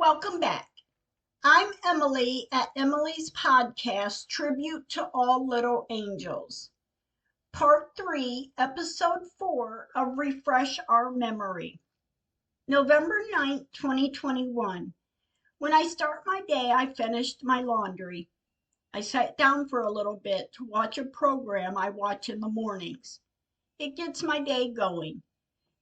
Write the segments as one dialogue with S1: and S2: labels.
S1: Welcome back. I'm Emily at Emily's podcast, Tribute to All Little Angels, Part 3, Episode 4 of Refresh Our Memory. November 9th, 2021. When I start my day, I finished my laundry. I sat down for a little bit to watch a program I watch in the mornings. It gets my day going.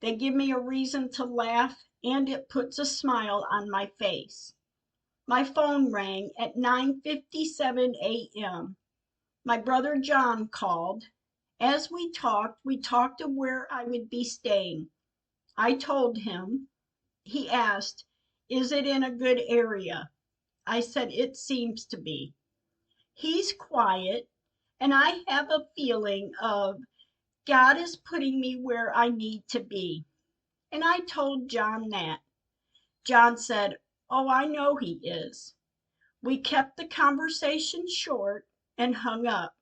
S1: They give me a reason to laugh, and it puts a smile on my face. My phone rang at 9:57 a.m. My brother John called. As we talked of where I would be staying. I told him. He asked, "Is it in a good area?" I said, "It seems to be." He's quiet, and I have a feeling of God is putting me where I need to be. And I told John that. John said, "Oh, I know he is." We kept the conversation short and hung up.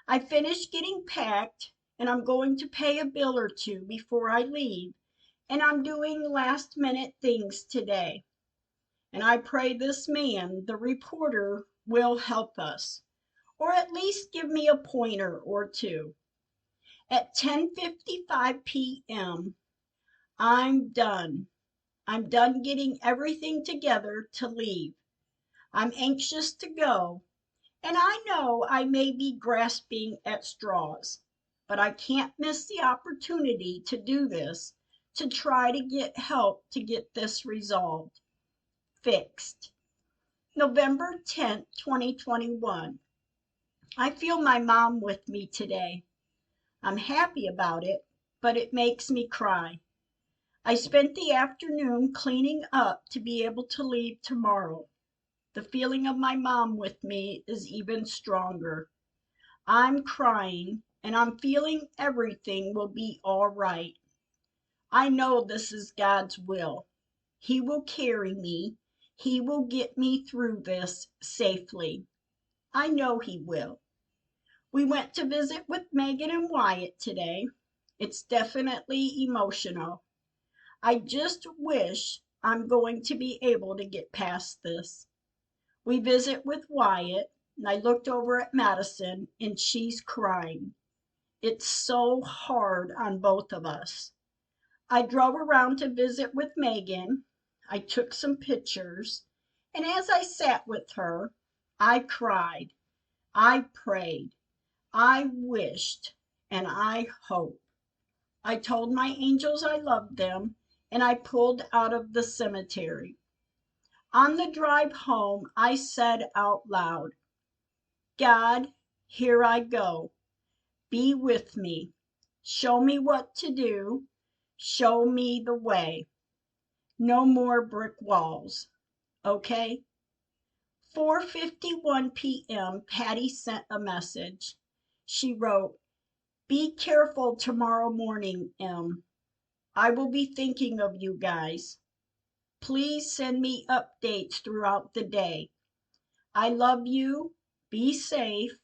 S1: I finished getting packed, and I'm going to pay a bill or two before I leave, and I'm doing last minute things today. And I pray this man, the reporter, will help us, or at least give me a pointer or two. At 10:55 p.m., I'm done. I'm done getting everything together to leave. I'm anxious to go, and I know I may be grasping at straws, but I can't miss the opportunity to do this, to try to get help to get this resolved, fixed. November 10th, 2021. I feel my mom with me today. I'm happy about it, but it makes me cry. I spent the afternoon cleaning up to be able to leave tomorrow. The feeling of my mom with me is even stronger. I'm crying, and I'm feeling everything will be all right. I know this is God's will. He will carry me. He will get me through this safely. I know He will. We went to visit with Megan and Wyatt today. It's definitely emotional. I just wish I'm going to be able to get past this. We visit with Wyatt, and I looked over at Madison, and she's crying. It's so hard on both of us. I drove around to visit with Megan. I took some pictures, and as I sat with her, I cried, I prayed, I wished, and I hoped. I told my angels I loved them, and I pulled out of the cemetery. On the drive home, I said out loud, "God, here I go. Be with me. Show me what to do. Show me the way. No more brick walls. Okay?" 4:51 p.m. Patty sent a message. She wrote, "Be careful tomorrow morning, Em. I will be thinking of you guys. Please send me updates throughout the day. I love you. Be safe.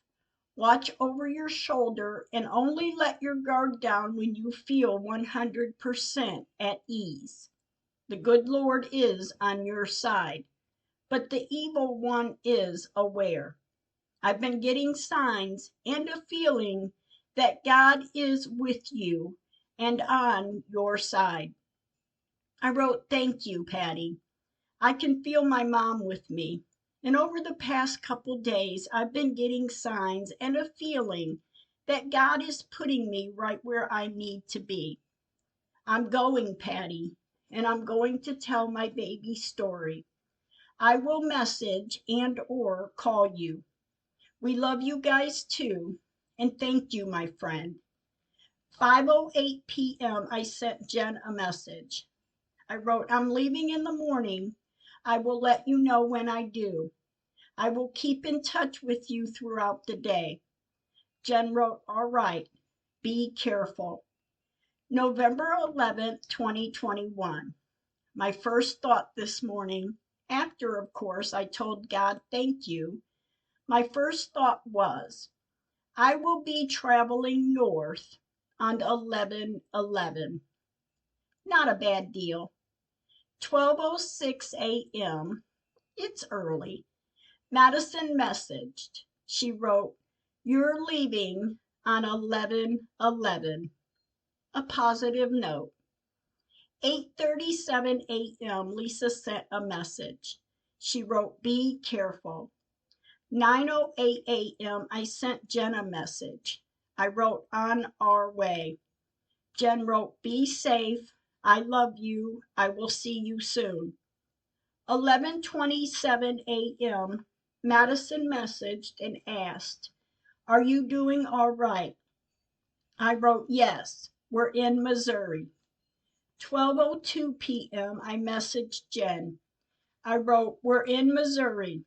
S1: Watch over your shoulder and only let your guard down when you feel 100% at ease. The good Lord is on your side, but the evil one is aware. I've been getting signs and a feeling that God is with you and on your side." I wrote, "Thank you, Patty. I can feel my mom with me. And over the past couple days, I've been getting signs and a feeling that God is putting me right where I need to be. I'm going, Patty, and I'm going to tell my baby story. I will message and or call you. We love you guys too, and thank you, my friend." 5:08 p.m. I sent Jen a message. I wrote, "I'm leaving in the morning. I will let you know when I do. I will keep in touch with you throughout the day." Jen wrote, "All right. Be careful." November 11th, 2021. My first thought this morning, after, of course, I told God thank you, my first thought was, I will be traveling north on 11/11. Not a bad deal. 12:06 a.m. It's early. Madison messaged. She wrote, "You're leaving on 11/11." A positive note. 8:37 a.m. Lisa sent a message. She wrote, "Be careful." 9:08 a.m. I sent Jen a message. I wrote, "On our way." Jen wrote, "Be safe. I love you. I will see you soon." 11:27 a.m. Madison messaged and asked, "Are you doing all right?" I wrote, "Yes, we're in Missouri." 12:02 p.m. I messaged Jen. I wrote, "We're in Missouri."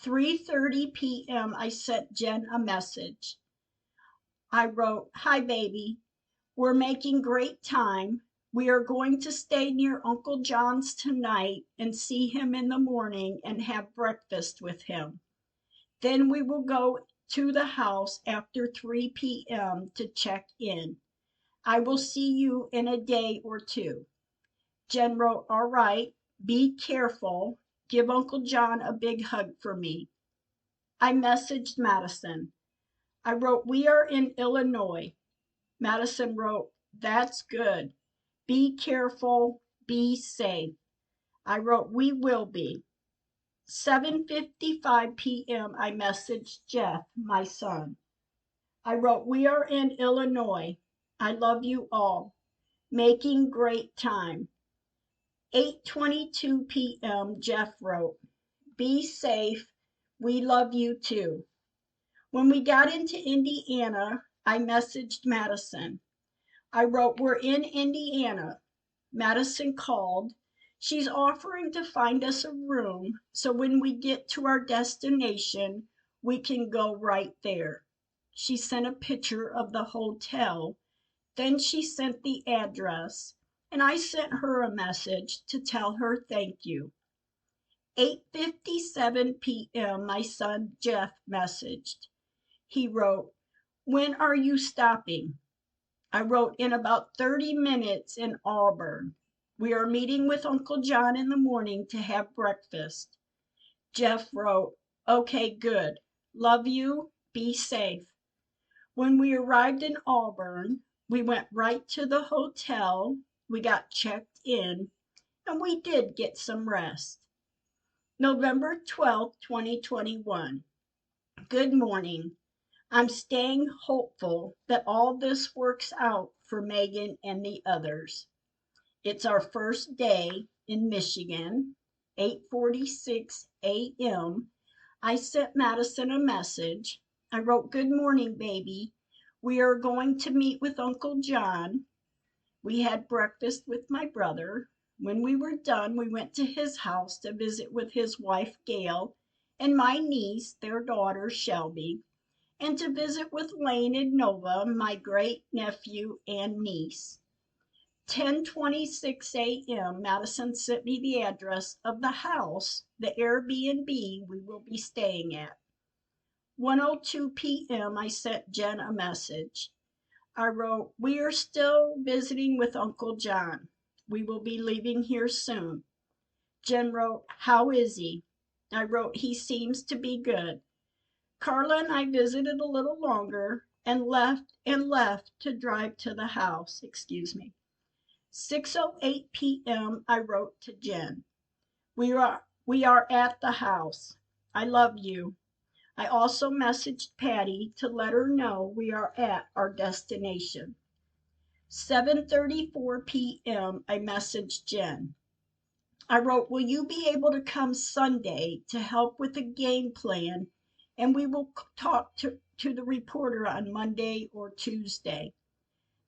S1: 3:30 p.m. I sent Jen a message. I wrote, "Hi, baby. We're making great time. We are going to stay near Uncle John's tonight and see him in the morning and have breakfast with him. Then we will go to the house after 3 p.m. to check in. I will see you in a day or two." Jen wrote, "All right. Be careful. Give Uncle John a big hug for me." I messaged Madison. I wrote, "We are in Illinois." Madison wrote, "That's good. Be careful. Be safe." I wrote, "We will be." 7:55 p.m. I messaged Jeff, my son. I wrote, "We are in Illinois. I love you all. Making great time." 8:22 p.m. Jeff wrote, "Be safe. We love you too." When we got into Indiana, I messaged Madison. I wrote, "We're in Indiana." Madison called. She's offering to find us a room so when we get to our destination, we can go right there. She sent a picture of the hotel. Then she sent the address, and I sent her a message to tell her thank you. 8:57 p.m. My son Jeff messaged. He wrote, "When are you stopping?" I wrote, "In about 30 minutes in Auburn. We are meeting with Uncle John in the morning to have breakfast." Jeff wrote, "Okay, good. Love you. Be safe." When we arrived in Auburn, we went right to the hotel. We got checked in, and we did get some rest. November 12th, 2021. Good morning. I'm staying hopeful that all this works out for Megan and the others. It's our first day in Michigan, 8:46 a.m. I sent Madison a message. I wrote, "Good morning, baby. We are going to meet with Uncle John." We had breakfast with my brother. When we were done, we went to his house to visit with his wife, Gail, and my niece, their daughter, Shelby, and to visit with Lane and Nova, my great nephew and niece. 10:26 a.m. Madison sent me the address of the house, the Airbnb we will be staying at. 1:02 p.m. I sent Jen a message. I wrote, "We are still visiting with Uncle John. We will be leaving here soon." Jen wrote, "How is he?" I wrote, "He seems to be good." Carla and I visited a little longer and left to drive to the house. 6:08 p.m. I wrote to Jen. We are at the house. I love you." I also messaged Patty to let her know we are at our destination. 7:34 p.m. I messaged Jen. I wrote, "Will you be able to come Sunday to help with the game plan? And we will talk to the reporter on Monday or Tuesday."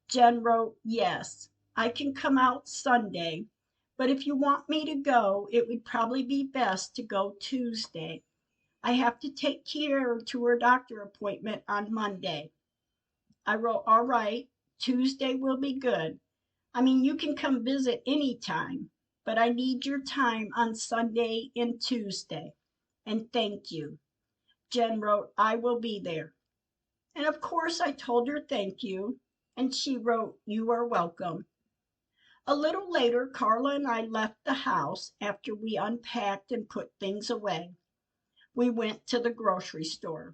S1: Jen wrote, "Yes, I can come out Sunday, but if you want me to go, it would probably be best to go Tuesday. I have to take Kiara to her doctor appointment on Monday." I wrote, "All right, Tuesday will be good. I mean, you can come visit anytime, but I need your time on Sunday and Tuesday. And thank you." Jen wrote, "I will be there." And of course, I told her thank you. And she wrote, "You are welcome." A little later, Carla and I left the house after we unpacked and put things away. We went to the grocery store.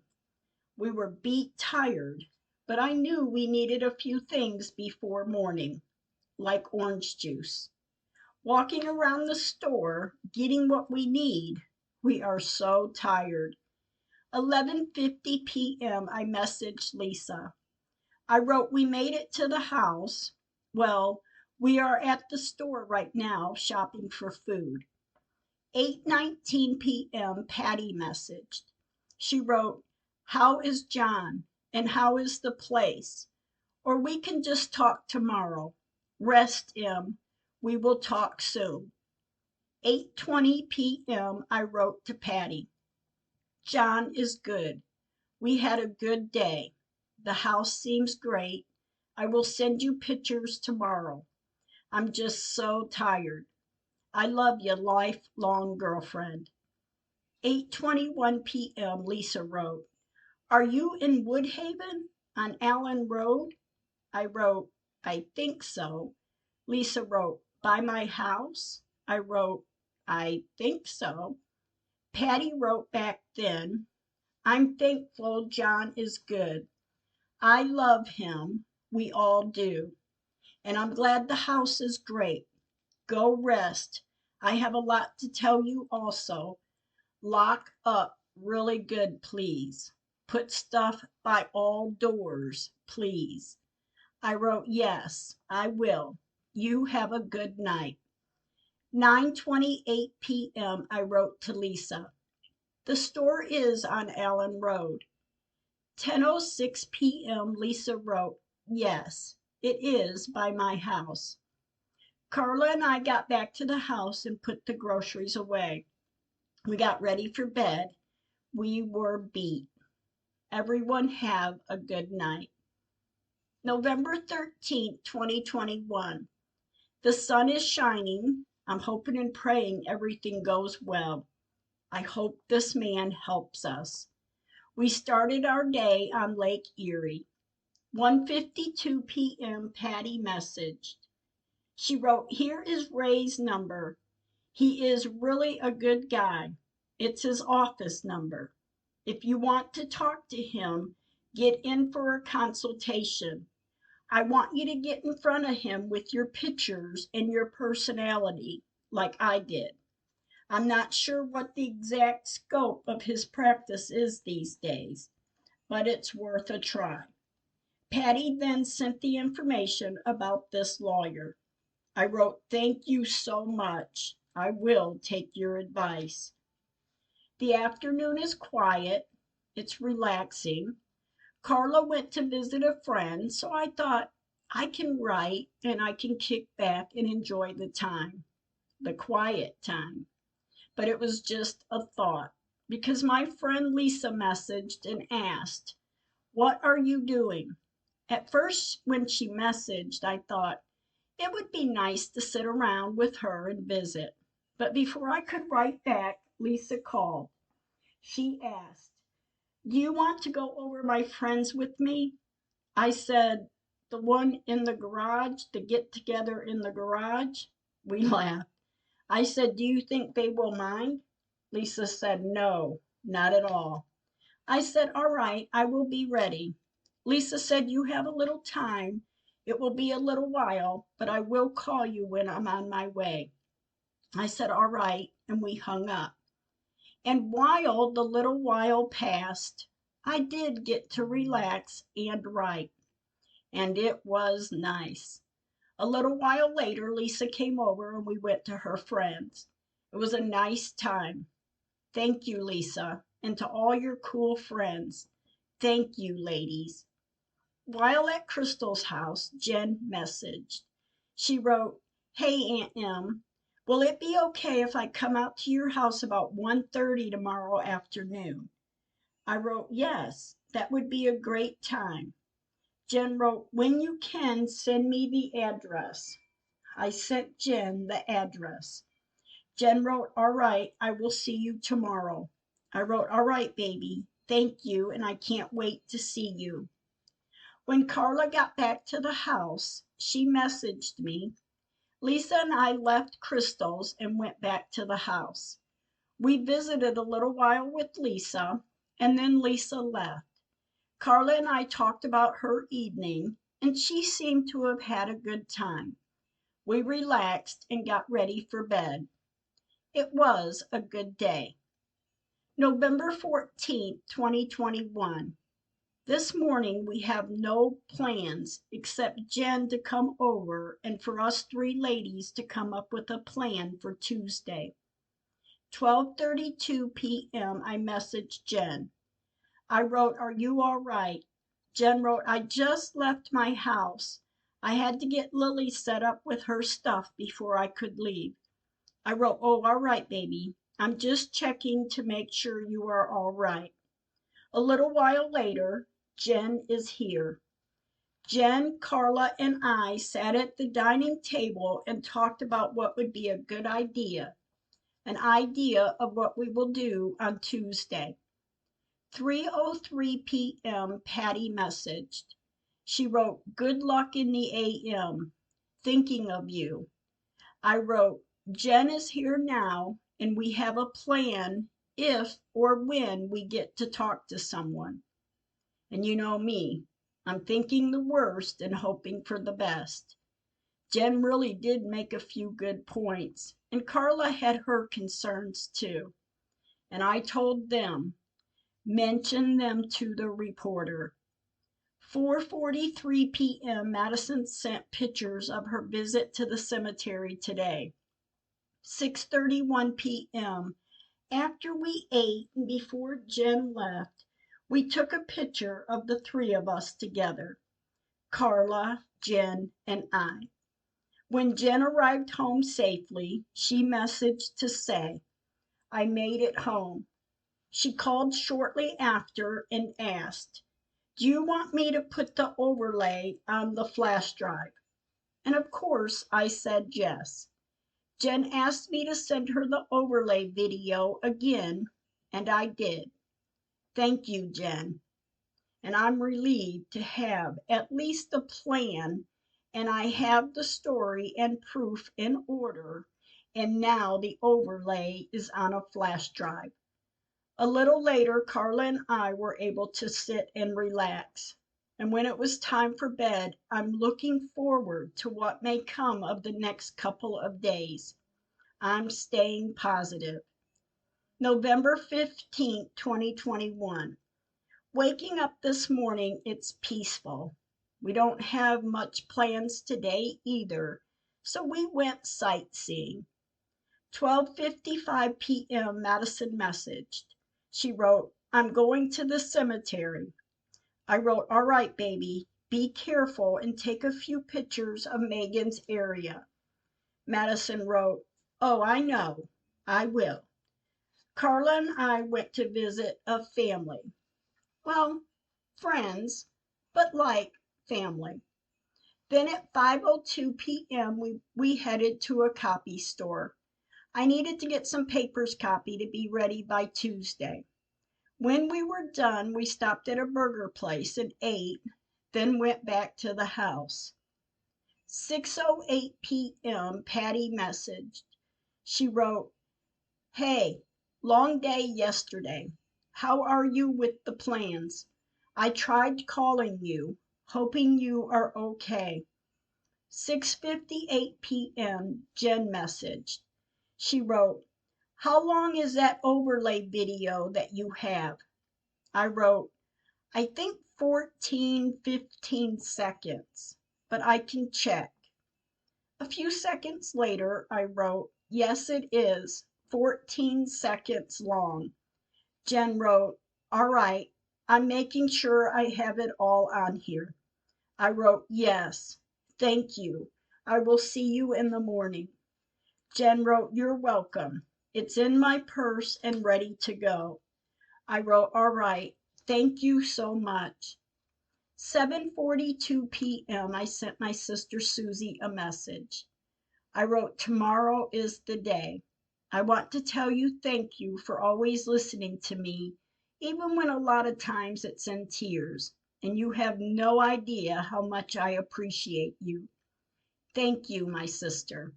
S1: We were beat tired, but I knew we needed a few things before morning, like orange juice. Walking around the store, getting what we need, we are so tired. 11:50 p.m. I messaged Lisa. I wrote we made it to the house. Well, we are at the store right now shopping for food. 8:19 p.m. Patty messaged. She wrote, "How is John? And how is the place? Or we can just talk tomorrow. Rest, Em. We will talk soon." 8:20 p.m. I wrote to Patty. "John is good. We had a good day. The house seems great. I will send you pictures tomorrow. I'm just so tired. I love you, lifelong girlfriend." 8:21 p.m. Lisa wrote, "Are you in Woodhaven on Allen Road?" I wrote, "I think so." Lisa wrote, "By my house?" I wrote, "I think so." Patty wrote back then, "I'm thankful John is good. I love him. We all do. And I'm glad the house is great. Go rest. I have a lot to tell you also. Lock up really good, please. Put stuff by all doors, please." I wrote, "Yes, I will. You have a good night." 9:28 p.m. I wrote to Lisa. "The store is on Allen Road." 10:06 p.m. Lisa wrote, "Yes, it is by my house." Carla and I got back to the house and put the groceries away. We got ready for bed. We were beat. Everyone have a good night. November 13th, 2021. The sun is shining. I'm hoping and praying everything goes well. I hope this man helps us. We started our day on Lake Erie. 1:52 p.m. Patty messaged. She wrote, "Here is Ray's number. He is really a good guy. It's his office number. If you want to talk to him, get in for a consultation. I want you to get in front of him with your pictures and your personality, like I did. I'm not sure what the exact scope of his practice is these days, but it's worth a try." Patty then sent the information about this lawyer. I wrote, "Thank you so much. I will take your advice." The afternoon is quiet. It's relaxing. Carla went to visit a friend, so I thought I can write and I can kick back and enjoy the time, the quiet time. But it was just a thought because my friend Lisa messaged and asked, "What are you doing?" At first, when she messaged, I thought it would be nice to sit around with her and visit. But before I could write back, Lisa called. She asked, "Do you want to go over my friends with me?" I said, "The one in the garage, the get together in the garage?" We laughed. I said, "Do you think they will mind?" Lisa said, "No, not at all." I said, "All right, I will be ready." Lisa said, "You have a little time. It will be a little while, but I will call you when I'm on my way." I said, "All right," and we hung up. And while the little while passed, I did get to relax and write, and it was nice. A little while later, Lisa came over and we went to her friends. It was a nice time. Thank you, Lisa, and to all your cool friends. Thank you, ladies. While at Crystal's house, Jen messaged. She wrote, "Hey, Aunt Em, will it be okay if I come out to your house about 1:30 tomorrow afternoon?" I wrote, "Yes, that would be a great time." Jen wrote, "When you can, send me the address." I sent Jen the address. Jen wrote, "All right, I will see you tomorrow." I wrote, "All right, baby. Thank you, and I can't wait to see you." When Carla got back to the house, she messaged me. Lisa and I left Crystal's and went back to the house. We visited a little while with Lisa, and then Lisa left. Carla and I talked about her evening, and she seemed to have had a good time. We relaxed and got ready for bed. It was a good day. November 14th, 2021. This morning we have no plans except Jen to come over and for us three ladies to come up with a plan for Tuesday. 12:32 p.m. I messaged Jen. I wrote, "Are you all right?" Jen wrote, "I just left my house. I had to get Lily set up with her stuff before I could leave." I wrote, "Oh, all right, baby. I'm just checking to make sure you are all right." A little while later, Jen is here. Jen, Carla, and I sat at the dining table and talked about what would be a good idea, an idea of what we will do on Tuesday. 3:03 p.m. Patty messaged. She wrote, "Good luck in the AM. Thinking of you." I wrote, "Jen is here now, and we have a plan if or when we get to talk to someone." And you know me, I'm thinking the worst and hoping for the best. Jen really did make a few good points, and Carla had her concerns too. And I told them, mention them to the reporter. 4:43 p.m. Madison sent pictures of her visit to the cemetery today. 6:31 p.m. After we ate and before Jen left, we took a picture of the three of us together, Carla, Jen, and I. When Jen arrived home safely, she messaged to say, "I made it home." She called shortly after and asked, "Do you want me to put the overlay on the flash drive?" And of course I said yes. Jen asked me to send her the overlay video again, and I did. Thank you, Jen. And I'm relieved to have at least a plan, and I have the story and proof in order, and now the overlay is on a flash drive. A little later, Carla and I were able to sit and relax. And when it was time for bed, I'm looking forward to what may come of the next couple of days. I'm staying positive. November 15th, 2021. Waking up this morning, it's peaceful. We don't have much plans today either, so we went sightseeing. 12:55 p.m. Madison messaged. She wrote, "I'm going to the cemetery." I wrote, "All right, baby, be careful and take a few pictures of Megan's area." Madison wrote, "Oh, I know, I will." Carla and I went to visit a family. Well, friends, but like family. Then at 5:02 p.m., we headed to a copy store. I needed to get some papers copied to be ready by Tuesday. When we were done, we stopped at a burger place and ate, then went back to the house. 6:08 p.m., Patty messaged. She wrote, "Hey, long day yesterday. How are you with the plans? I tried calling you, hoping you are okay." 6:58 p.m., Jen messaged. She wrote, "How long is that overlay video that you have?" I wrote, "I think 14, 15 seconds, but I can check." A few seconds later, I wrote, "Yes, it is 14 seconds long." Jen wrote, "All right, I'm making sure I have it all on here." I wrote, "Yes, thank you. I will see you in the morning." Jen wrote, "You're welcome. It's in my purse and ready to go." I wrote, "All right, thank you so much." 7:42 p.m. I sent my sister Susie a message. I wrote, "Tomorrow is the day. I want to tell you thank you for always listening to me, even when a lot of times it's in tears, and you have no idea how much I appreciate you. Thank you, my sister.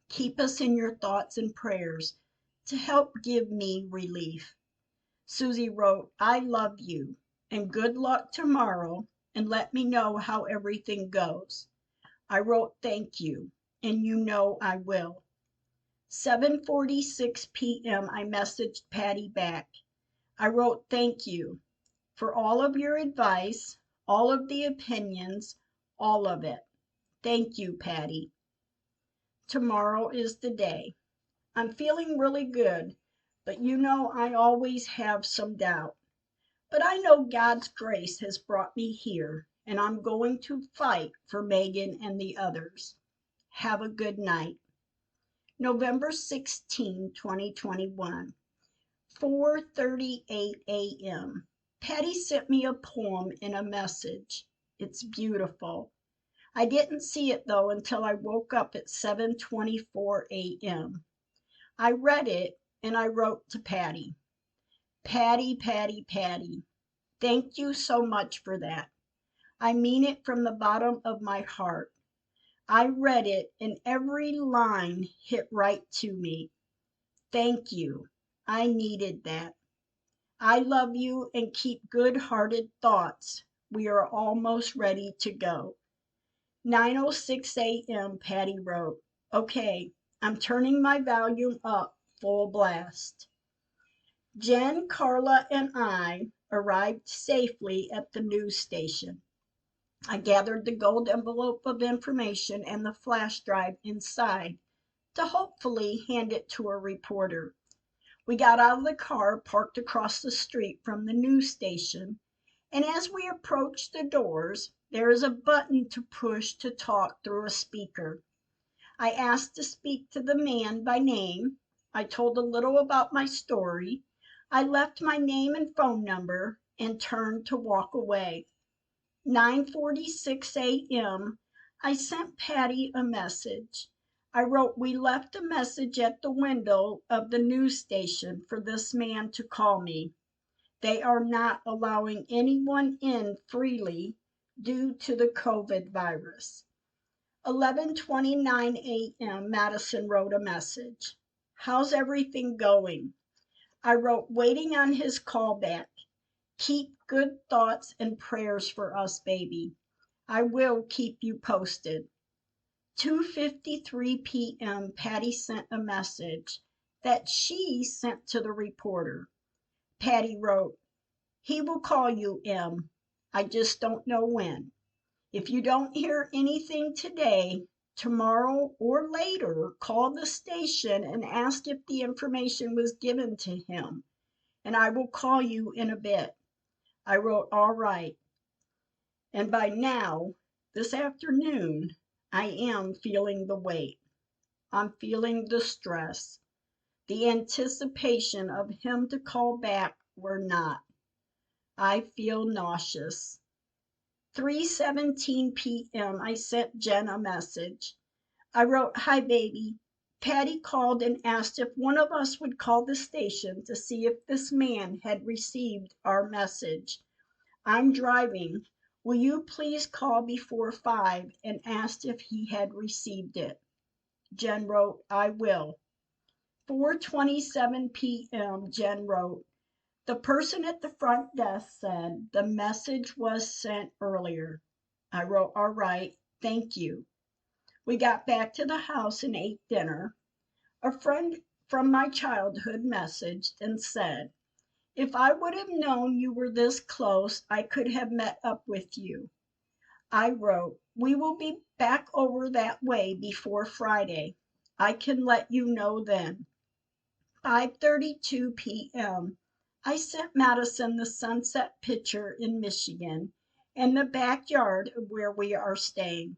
S1: Keep us in your thoughts and prayers to help give me relief. Susie wrote, I love you and good luck tomorrow, and let me know how everything goes. I wrote thank you, and you know I will. 7:46 p.m. I messaged Patty back. I wrote thank you for all of your advice, all of the opinions, all of it. Thank you, Patty. Tomorrow is the day. I'm feeling really good, but you know I always have some doubt. But I know God's grace has brought me here, and I'm going to fight for Megan and the others. Have a good night. November 16, 2021, 4:38 a.m. Patty sent me a poem in a message. It's beautiful. I didn't see it though until I woke up at 7:24 a.m. I read it and I wrote to Patty. Patty, Patty, Patty, thank you so much for that. I mean it from the bottom of my heart. I read it and every line hit right to me. Thank you. I needed that. I love you and keep good-hearted thoughts. We are almost ready to go. 9:06 a.m. Patty wrote, okay, I'm turning my volume up full blast. Jen, Carla, and I arrived safely at the news station. I gathered the gold envelope of information and the flash drive inside to hopefully hand it to a reporter. We got out of the car parked across the street from the news station, and as we approached the doors, there is a button to push to talk through a speaker. I asked to speak to the man by name. I told a little about my story. I left my name and phone number and turned to walk away. 9:46 a.m. I sent Patty a message. I wrote, we left a message at the window of the news station for this man to call me. They are not allowing anyone in freely due to the COVID virus. 11:29 a.m. Madison wrote a message. How's everything going? I wrote, waiting on his call back. Keep good thoughts and prayers for us, baby. I will keep you posted. 2:53 p.m. Patty sent a message that she sent to the reporter. Patty wrote, he will call you, Em. I just don't know when. If you don't hear anything today, tomorrow or later, call the station and ask if the information was given to him, and I will call you in a bit. I wrote, all right. And by now, this afternoon, I am feeling the weight. I'm feeling the stress, the anticipation of him to call back or not. I feel nauseous. 3:17 p.m. I sent Jen a message. I wrote, hi, baby. Patty called and asked if one of us would call the station to see if this man had received our message. I'm driving. Will you please call before 5 and ask if he had received it? Jen wrote, I will. 4:27 p.m. Jen wrote, the person at the front desk said the message was sent earlier. I wrote, all right, thank you. We got back to the house and ate dinner. A friend from my childhood messaged and said, if I would have known you were this close, I could have met up with you. I wrote, we will be back over that way before Friday. I can let you know then. 5:32 p.m. I sent Madison the sunset picture in Michigan and the backyard of where we are staying.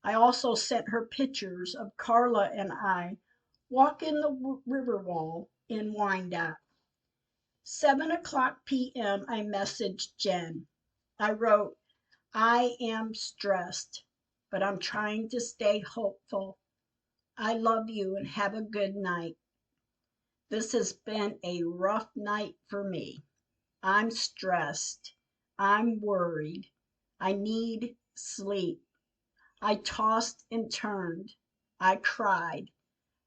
S1: I also sent her pictures of Carla and I walking the river wall in Wyandotte. 7:00 p.m. I messaged Jen. I wrote, I am stressed, but I'm trying to stay hopeful. I love you and have a good night. This has been a rough night for me. I'm stressed. I'm worried. I need sleep. I tossed and turned. I cried.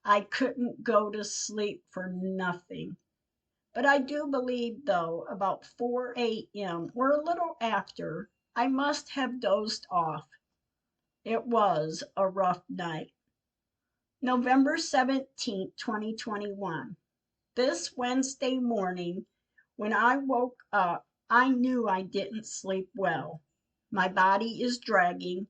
S1: I couldn't go to sleep for nothing. But I do believe, though, about 4 a.m. or a little after, I must have dozed off. It was a rough night. November 17th, 2021. This Wednesday morning, when I woke up, I knew I didn't sleep well. My body is dragging,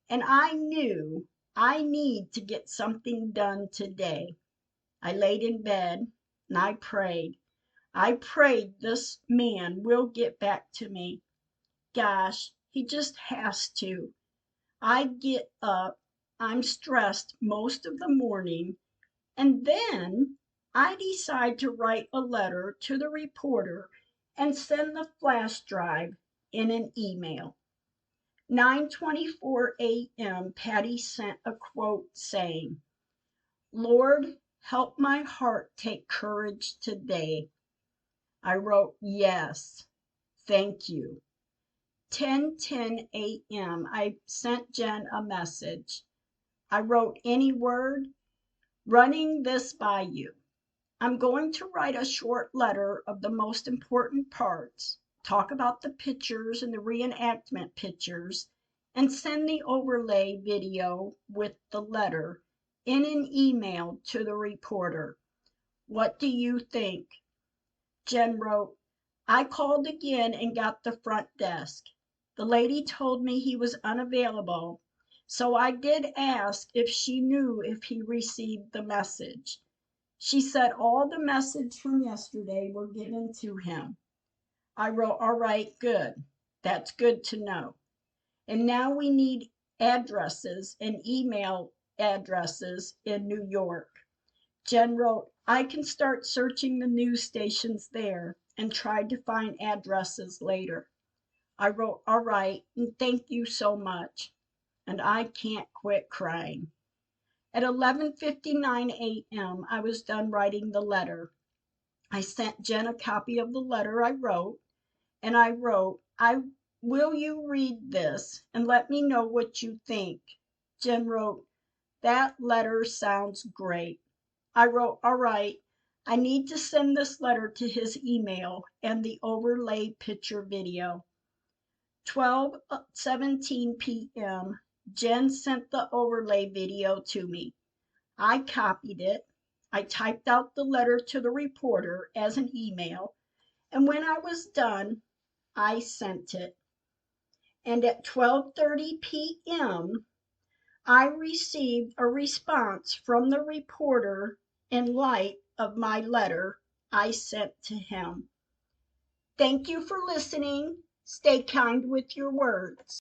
S1: and I knew I need to get something done today. I laid in bed and I prayed. I prayed this man will get back to me. Gosh, he just has to. I get up, I'm stressed most of the morning, and then I decide to write a letter to the reporter and send the flash drive in an email. 9:24 a.m. Patty sent a quote saying, "Lord, help my heart take courage today." I wrote, "Yes, thank you." 10:10 a.m. I sent Jen a message. I wrote, "Any word? Running this by you. I'm going to write a short letter of the most important parts, talk about the pictures and the reenactment pictures, and send the overlay video with the letter in an email to the reporter. What do you think?" Jen wrote, "I called again and got the front desk. The lady told me he was unavailable, so I did ask if she knew if he received the message. She said all the message from yesterday were given to him." I wrote, "All right, good. That's good to know. And now we need addresses and email addresses in New York." Jen wrote, "I can start searching the news stations there and try to find addresses later." I wrote, "All right, and thank you so much." And I can't quit crying. At 11:59 a.m., I was done writing the letter. I sent Jen a copy of the letter I wrote, and I wrote, "Will you read this and let me know what you think?" Jen wrote, "That letter sounds great." I wrote, "All right, I need to send this letter to his email and the overlay picture video." 12:17 p.m. Jen sent the overlay video to me. I copied it. I typed out the letter to the reporter as an email, and when I was done, I sent it. And at 12:30 p.m., I received a response from the reporter in light of my letter I sent to him. Thank you for listening. Stay kind with your words.